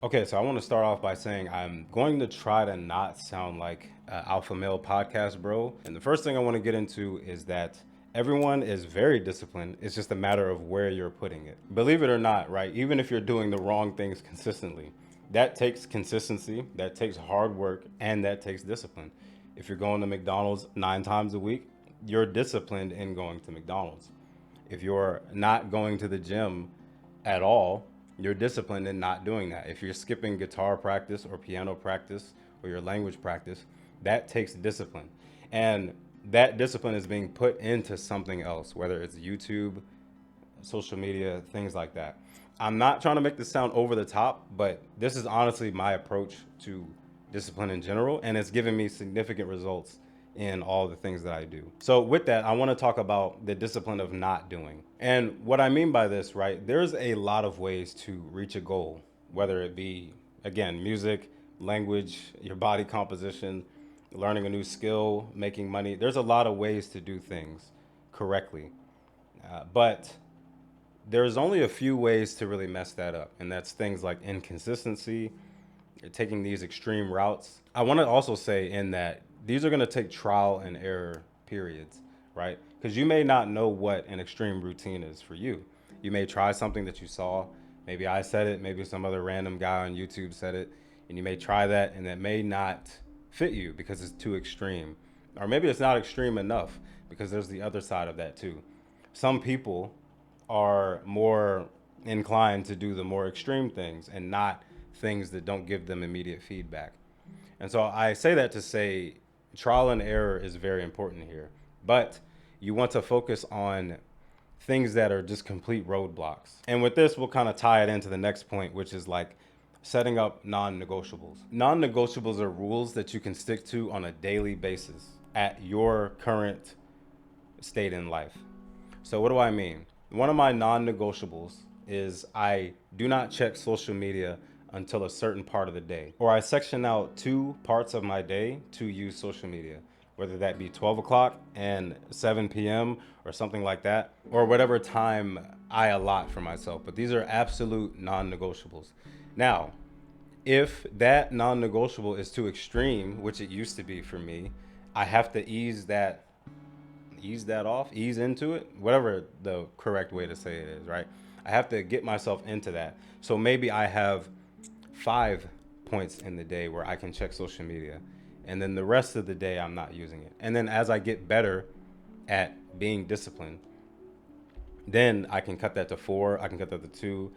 Okay, so I want to start off by saying I'm going to try to not sound like alpha male podcast bro. And the first thing I want to get into is that everyone is very disciplined. It's just a matter of where you're putting it. Believe it or not, right? Even if you're doing the wrong things consistently, that takes consistency, that takes hard work, and that takes discipline. If you're going to McDonald's 9 times a week, you're disciplined in going to McDonald's. If you're not going to the gym at all, you're disciplined in not doing that. If you're skipping guitar practice or piano practice or your language practice, that takes discipline. And that discipline is being put into something else, whether it's YouTube, social media, things like that. I'm not trying to make this sound over the top, but this is honestly my approach to discipline in general, and it's given me significant results in all the things that I do. So, with that, I want to talk about the discipline of not doing. And what I mean by this, right, there's a lot of ways to reach a goal, whether it be, again, music, language, your body composition, learning a new skill, making money. There's a lot of ways to do things correctly. But there's only a few ways to really mess that up, and that's things like inconsistency, taking these extreme routes. I want to also say in that these are going to take trial and error periods, right? Because you may not know what an extreme routine is for you. You may try something that you saw. Maybe I said it, maybe some other random guy on YouTube said it, and you may try that, and that may not fit you because it's too extreme. Or maybe it's not extreme enough because there's the other side of that too. Some people are more inclined to do the more extreme things and not things that don't give them immediate feedback. And so I say that to say trial and error is very important here. But you want to focus on things that are just complete roadblocks. And with this, we'll kind of tie it into the next point, which is like setting up non negotiables. Non negotiables are rules that you can stick to on a daily basis at your current state in life. So, what do I mean? One of my non negotiables is I do not check social media until a certain part of the day, or I section out 2 parts of my day to use social media, whether that be 12 o'clock and 7 p.m. or something like that, or whatever time I allot for myself. But these are absolute non negotiables. Now, if that non negotiable is too extreme, which it used to be for me, I have to ease that off, ease into it, whatever the correct way to say it is, right? I have to get myself into that. So maybe I have 5 points in the day where I can check social media. And then the rest of the day, I'm not using it. And then as I get better at being disciplined, then I can cut that to 4, I can cut that to 2,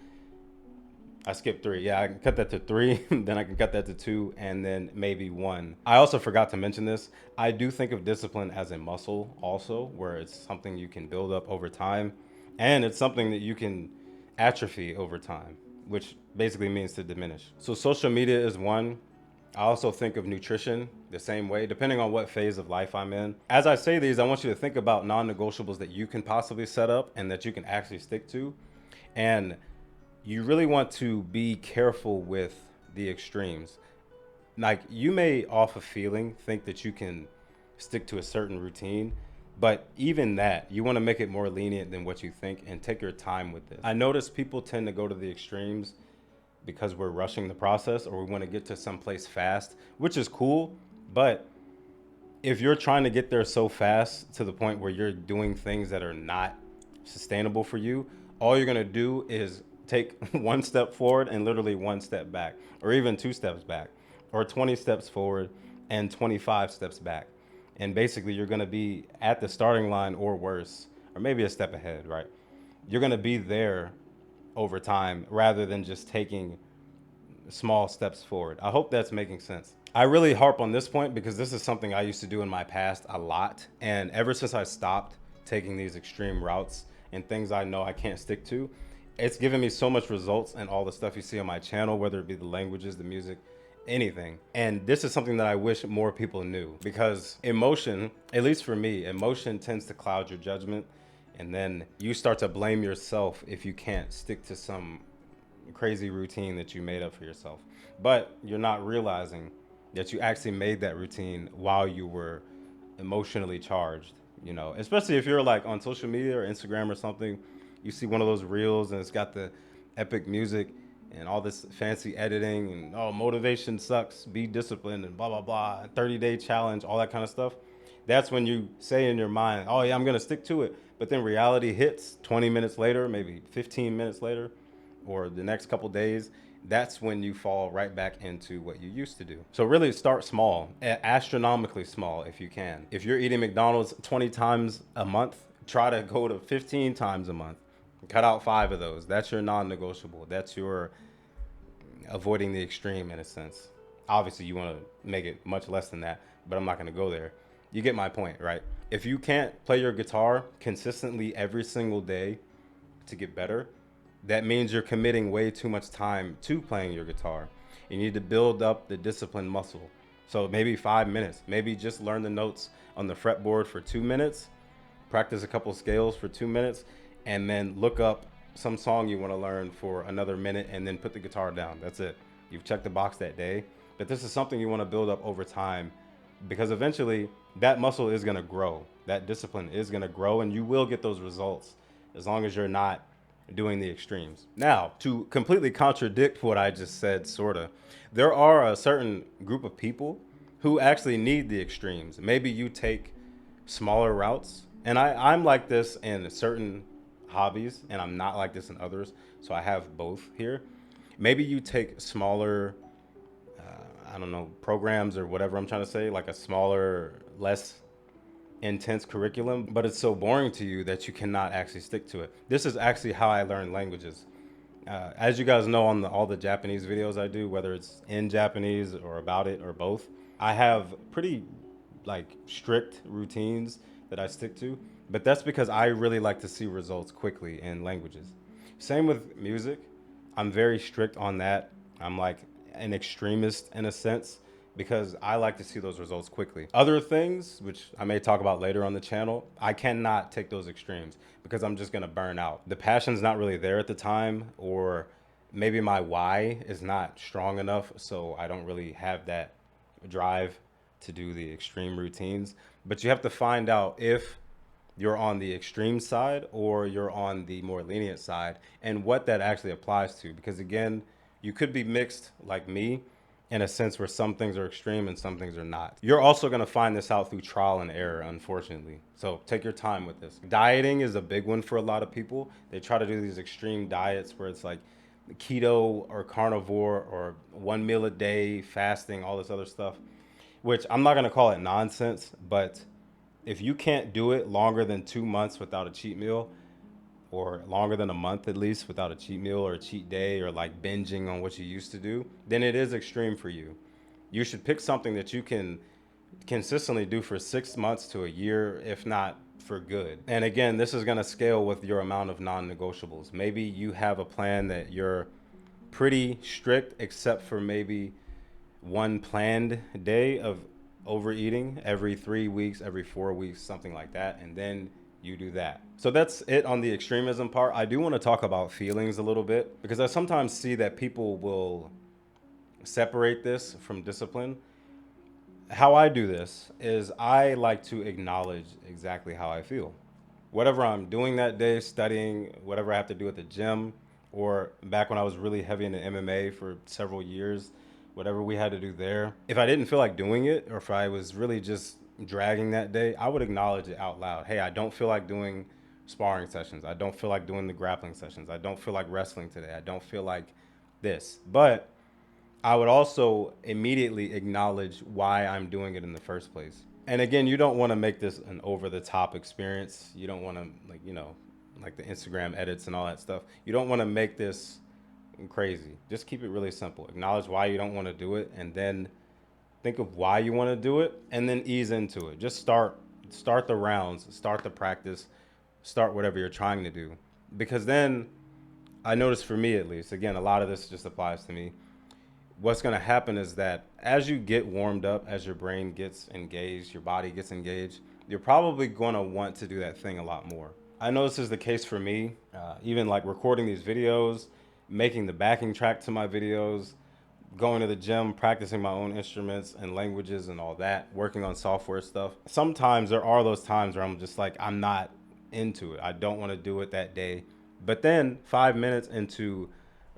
I skipped 3. Yeah, I can cut that to 3, then I can cut that to 2, and then maybe 1. I also forgot to mention this. I do think of discipline as a muscle also, where it's something you can build up over time, and it's something that you can atrophy over time, which basically means to diminish. So social media is one. I also think of nutrition the same way, depending on what phase of life I'm in. As I say these, I want you to think about non negotiables that you can possibly set up and that you can actually stick to. And you really want to be careful with the extremes. Like you may off a feeling think that you can stick to a certain routine, but even that, you want to make it more lenient than what you think and take your time with this. I notice people tend to go to the extremes because we're rushing the process or we want to get to some place fast, which is cool, but if you're trying to get there so fast to the point where you're doing things that are not sustainable for you, all you're going to do is take 1 step forward and literally 1 step back, or even 2 steps back, or 20 steps forward and 25 steps back. And basically, you're going to be at the starting line or worse, or maybe a step ahead, right? You're going to be there over time rather than just taking small steps forward. I hope that's making sense. I really harp on this point because this is something I used to do in my past a lot. And ever since I stopped taking these extreme routes and things I know I can't stick to, it's given me so much results and all the stuff you see on my channel, whether it be the languages, the music, anything. And this is something that I wish more people knew because emotion, at least for me, emotion tends to cloud your judgment. And then you start to blame yourself if you can't stick to some crazy routine that you made up for yourself. But you're not realizing that you actually made that routine while you were emotionally charged, especially if you're like on social media or Instagram or something, you see one of those reels and it's got the epic music and all this fancy editing and oh, motivation sucks, be disciplined and blah blah blah, 30-day challenge, all that kind of stuff. That's when you say in your mind, oh yeah, I'm gonna stick to it. But then reality hits 20 minutes later, maybe 15 minutes later, or the next couple days. That's when you fall right back into what you used to do. So really start small, astronomically small if you can. If you're eating McDonald's 20 times a month, try to go to 15 times a month. Cut out 5 of those. That's your non-negotiable. That's your avoiding the extreme in a sense. Obviously, you want to make it much less than that, but I'm not going to go there. You get my point, right? If you can't play your guitar consistently every single day to get better, that means you're committing way too much time to playing your guitar. You need to build up the discipline muscle. So maybe 5 minutes, maybe just learn the notes on the fretboard for 2 minutes, practice a couple scales for 2 minutes, and then look up some song you want to learn for another minute and then put the guitar down. That's it. You've checked the box that day. But this is something you want to build up over time because eventually that muscle is going to grow. That discipline is going to grow and you will get those results as long as you're not doing the extremes. Now, to completely contradict what I just said, sorta, there are a certain group of people who actually need the extremes. Maybe you take smaller routes, and I'm like this in certain hobbies, and I'm not like this in others, so I have both here. Maybe you take smaller, I don't know, programs or whatever I'm trying to say, like a smaller, less intense curriculum, but it's so boring to you that you cannot actually stick to it. This is actually how I learned languages. As you guys know, on all the Japanese videos I do, whether it's in Japanese or about it or both, I have pretty like strict routines that I stick to, but that's because I really like to see results quickly in languages. Same with music. I'm very strict on that. I'm like an extremist in a sense because I like to see those results quickly. Other things, which I may talk about later on the channel, I cannot take those extremes because I'm just gonna burn out. The passion's not really there at the time, or maybe my why is not strong enough, so I don't really have that drive to do the extreme routines. But you have to find out if you're on the extreme side or you're on the more lenient side and what that actually applies to. Because again, you could be mixed like me in a sense where some things are extreme and some things are not. You're also going to find this out through trial and error, unfortunately. So take your time with this. Dieting is a big one for a lot of people. They try to do these extreme diets where it's like keto or carnivore or 1 meal a day, fasting, all this other stuff, which I'm not going to call it nonsense, but if you can't do it longer than 2 months without a cheat meal, or longer than a month at least without a cheat meal or a cheat day or like binging on what you used to do, then it is extreme for you. You should pick something that you can consistently do for 6 months to a year, if not for good. And again, this is going to scale with your amount of non-negotiables. Maybe you have a plan that you're pretty strict, except for maybe one planned day of overeating every 3 weeks, every 4 weeks, something like that. And then you do that. So that's it on the extremism part. I do want to talk about feelings a little bit because I sometimes see that people will separate this from discipline. How I do this is I like to acknowledge exactly how I feel. Whatever I'm doing that day, studying, whatever I have to do at the gym, or back when I was really heavy into MMA for several years, whatever we had to do there. If I didn't feel like doing it, or if I was really just dragging that day, I would acknowledge it out loud. Hey, I don't feel like doing sparring sessions. I don't feel like doing the grappling sessions. I don't feel like wrestling today. I don't feel like this. But I would also immediately acknowledge why I'm doing it in the first place. And again, you don't want to make this an over the top experience. You don't want to, like, like the Instagram edits and all that stuff. You don't want to make this crazy. Just keep it really simple. Acknowledge why you don't want to do it, and then think of why you want to do it, and then ease into it. Just start the rounds, start the practice, start whatever you're trying to do. Because then I noticed, for me at least, again, a lot of this just applies to me. What's going to happen is that as you get warmed up, as your brain gets engaged, your body gets engaged, you're probably going to want to do that thing a lot more. I know this is the case for me, even like recording these videos, making the backing track to my videos, going to the gym, practicing my own instruments and languages and all that, working on software stuff. Sometimes there are those times where I'm just like, I'm not into it. I don't want to do it that day. But then 5 minutes into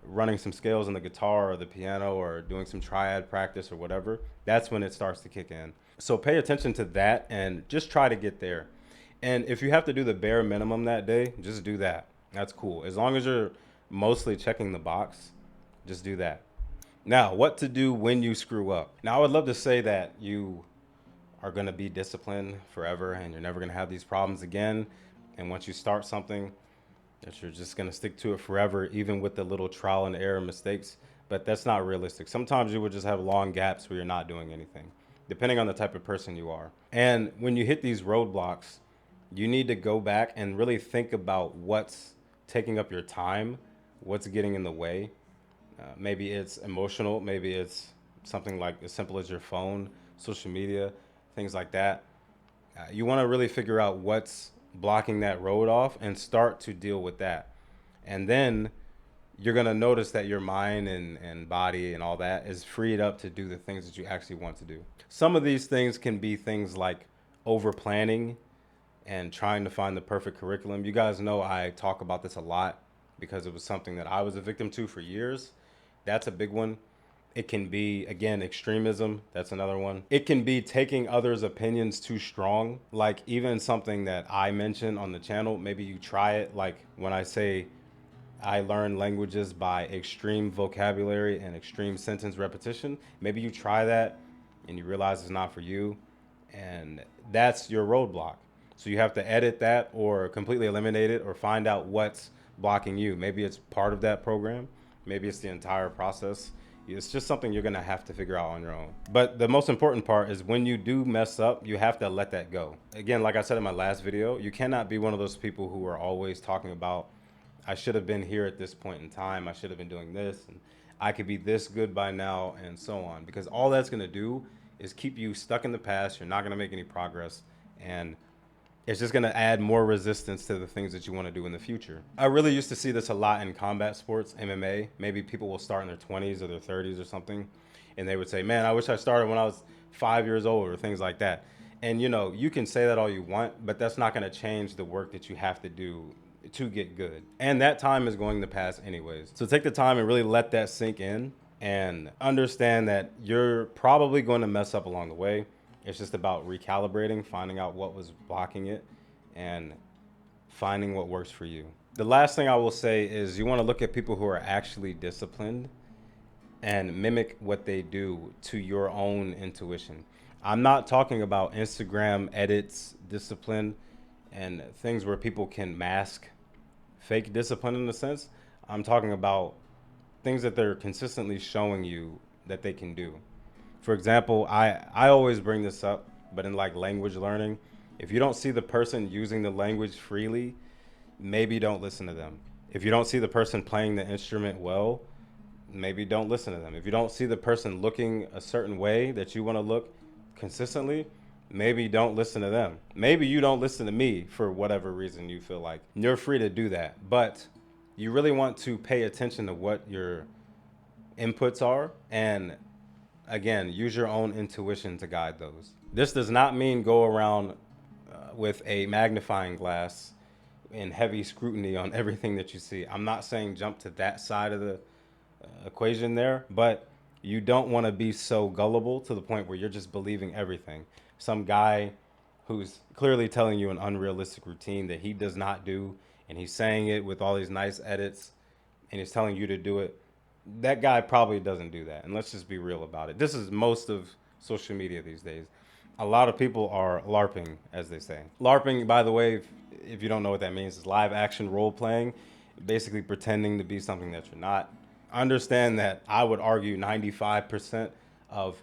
running some scales on the guitar or the piano or doing some triad practice or whatever, that's when it starts to kick in. So pay attention to that and just try to get there. And if you have to do the bare minimum that day, just do that. That's cool. As long as you're mostly checking the box, just do that. Now, what to do when you screw up. Now, I would love to say that you are going to be disciplined forever and you're never going to have these problems again. And once you start something, that you're just going to stick to it forever, even with the little trial and error mistakes. But that's not realistic. Sometimes you will just have long gaps where you're not doing anything, depending on the type of person you are. And when you hit these roadblocks, you need to go back and really think about what's taking up your time, what's getting in the way. Maybe it's emotional, maybe it's something like as simple as your phone, social media, things like that. You want to really figure out what's blocking that road off and start to deal with that. And then you're going to notice that your mind and body and all that is freed up to do the things that you actually want to do. Some of these things can be things like over planning and trying to find the perfect curriculum. You guys know I talk about this a lot because it was something that I was a victim to for years. That's a big one. It can be, again, extremism. That's another one. It can be taking others' opinions too strong. Like even something that I mention on the channel, maybe you try it. Like when I say I learn languages by extreme vocabulary and extreme sentence repetition, maybe you try that and you realize it's not for you. And that's your roadblock. So you have to edit that or completely eliminate it or find out what's blocking you. Maybe it's part of that program. Maybe it's the entire process. It's just something you're going to have to figure out on your own. But the most important part is when you do mess up, you have to let that go. Again, like I said in my last video, you cannot be one of those people who are always talking about, I should have been here at this point in time. I should have been doing this. And I could be this good by now and so on. Because all that's going to do is keep you stuck in the past. You're not going to make any progress. And it's just going to add more resistance to the things that you want to do in the future. I really used to see this a lot in combat sports, MMA. Maybe people will start in their 20s or their 30s or something, and they would say, man, I wish I started when I was 5 years old or things like that. And you know, you can say that all you want, but that's not going to change the work that you have to do to get good. And that time is going to pass anyways. So take the time and really let that sink in and understand that you're probably going to mess up along the way. It's just about recalibrating, finding out what was blocking it, and finding what works for you. The last thing I will say is you want to look at people who are actually disciplined and mimic what they do to your own intuition. I'm not talking about Instagram edits, discipline, and things where people can mask fake discipline in a sense. I'm talking about things that they're consistently showing you that they can do. For example, I always bring this up, but in like language learning, if you don't see the person using the language freely, maybe don't listen to them. If you don't see the person playing the instrument well, maybe don't listen to them. If you don't see the person looking a certain way that you want to look consistently, maybe don't listen to them. Maybe you don't listen to me for whatever reason you feel like. You're free to do that, but you really want to pay attention to what your inputs are and again, use your own intuition to guide those. This does not mean go around with a magnifying glass and heavy scrutiny on everything that you see. I'm not saying jump to that side of the equation there, but you don't want to be so gullible to the point where you're just believing everything. Some guy who's clearly telling you an unrealistic routine that he does not do, and he's saying it with all these nice edits, and he's telling you to do it. That guy probably doesn't do that. And let's just be real about it. This is most of social media these days. A lot of people are LARPing, as they say. LARPing, by the way, if you don't know what that means, is live action role playing, basically pretending to be something that you're not. Understand that I would argue 95% of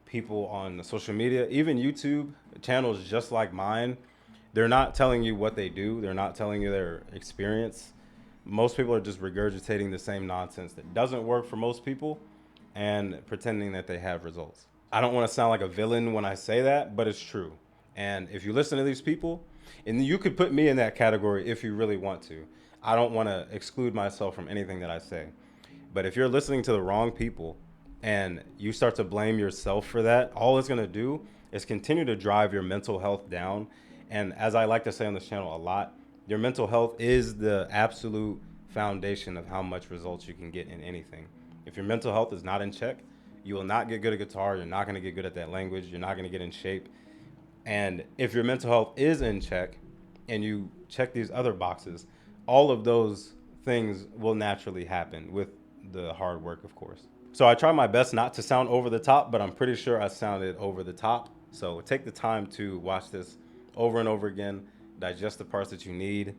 people on social media, even YouTube channels just like mine, they're not telling you what they do. They're not telling you their experience. Most people are just regurgitating the same nonsense that doesn't work for most people and pretending that they have results. I don't want to sound like a villain when I say that, but it's true. And if you listen to these people, and you could put me in that category if you really want to. I don't want to exclude myself from anything that I say. But if you're listening to the wrong people and you start to blame yourself for that, all it's going to do is continue to drive your mental health down. And as I like to say on this channel a lot, your mental health is the absolute foundation of how much results you can get in anything. If your mental health is not in check, you will not get good at guitar. You're not going to get good at that language. You're not going to get in shape. And if your mental health is in check and you check these other boxes, all of those things will naturally happen with the hard work, of course. So I try my best not to sound over the top, but I'm pretty sure I sounded over the top. So take the time to watch this over and over again, digest the parts that you need,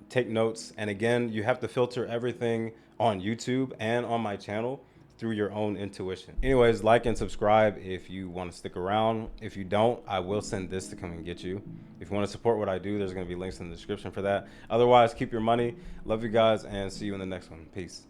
take notes. And again, you have to filter everything on YouTube and on my channel through your own intuition. Anyways, like and subscribe if you want to stick around. If you don't, I will send this to come and get you. If you want to support what I do, there's going to be links in the description for that. Otherwise, keep your money. Love you guys and see you in the next one. Peace.